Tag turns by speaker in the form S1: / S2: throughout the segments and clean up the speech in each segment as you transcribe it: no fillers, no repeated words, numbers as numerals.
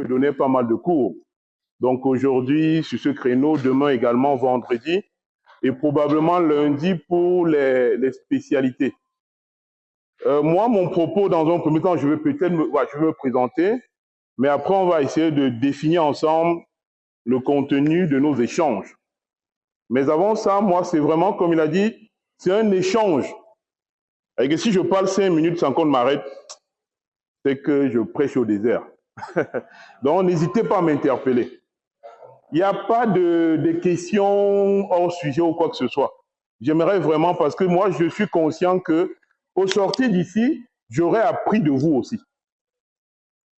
S1: je donnais pas mal de cours. Donc aujourd'hui, sur ce créneau, demain également, vendredi, et probablement lundi pour les spécialités. Moi, mon propos, dans un premier temps, je vais peut-être me présenter, mais après, on va essayer de définir ensemble le contenu de nos échanges. Mais avant ça, moi, c'est vraiment, comme il a dit, c'est un échange. Et que si je parle 5 minutes sans qu'on m'arrête, c'est que je prêche au désert. Donc, n'hésitez pas à m'interpeller. Il n'y a pas de questions hors sujet ou quoi que ce soit. J'aimerais vraiment, parce que moi, je suis conscient que au sortir d'ici, j'aurais appris de vous aussi.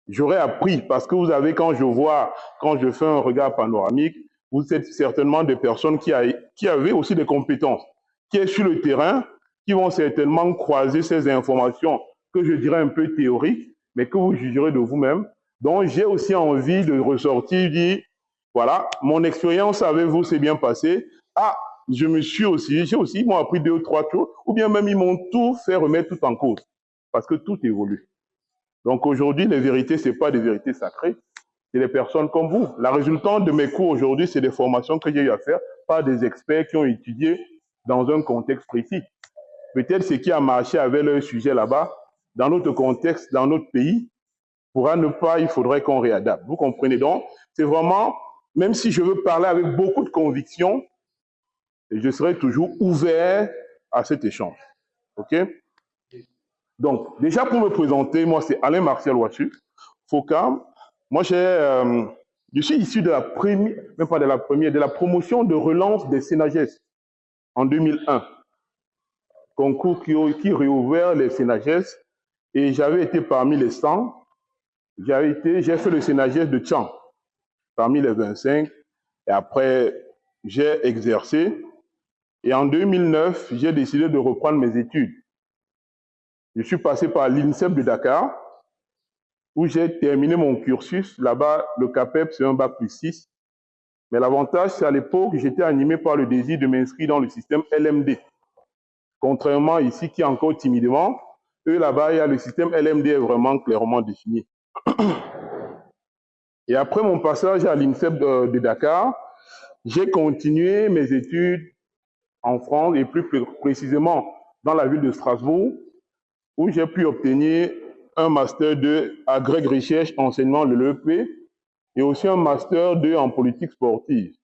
S1: J'aurais appris, parce que vous avez, quand je fais un regard panoramique, vous êtes certainement des personnes qui avaient aussi des compétences, qui est sur le terrain, qui vont certainement croiser ces informations que je dirais un peu théoriques, mais que vous jugerez de vous-même. Donc, j'ai aussi envie de ressortir, dire, voilà, mon expérience avec vous s'est bien passée. Ah, j'ai aussi, ils m'ont appris 2 ou 3 choses, ou bien même ils m'ont tout fait remettre tout en cause, parce que tout évolue. Donc aujourd'hui, les vérités, ce n'est pas des vérités sacrées, c'est des personnes comme vous. La résultante de mes cours aujourd'hui, c'est des formations que j'ai eu à faire par des experts qui ont étudié dans un contexte précis. Peut-être ce qui a marché avec leur sujet là-bas, dans notre contexte, dans notre pays, pourra ne pas, il faudrait qu'on réadapte. Vous comprenez donc? C'est vraiment, même si je veux parler avec beaucoup de conviction, je serai toujours ouvert à cet échange. OK? Donc, déjà pour me présenter, moi c'est Alain Martial Ouassu, FOCAM. Moi je suis issu de la première, même pas de la première, de la promotion de relance des Sénages en 2001. Concours qui réouvert les Sénages et j'avais été parmi les 100. J'ai fait le Sénages de Tchang parmi les 25 et après j'ai exercé et en 2009 j'ai décidé de reprendre mes études. Je suis passé par l'INSEP de Dakar, où j'ai terminé mon cursus. Là-bas, le CAPEP, c'est un bac plus 6. Mais l'avantage, c'est à l'époque, j'étais animé par le désir de m'inscrire dans le système LMD. Contrairement ici, qui est encore timidement, eux, là-bas, il y a le système LMD est vraiment clairement défini. Et après mon passage à l'INSEP de Dakar, j'ai continué mes études en France, et plus précisément dans la ville de Strasbourg, où j'ai pu obtenir un master 2 agrég recherche enseignement de l'EP et aussi un master 2 en politique sportive.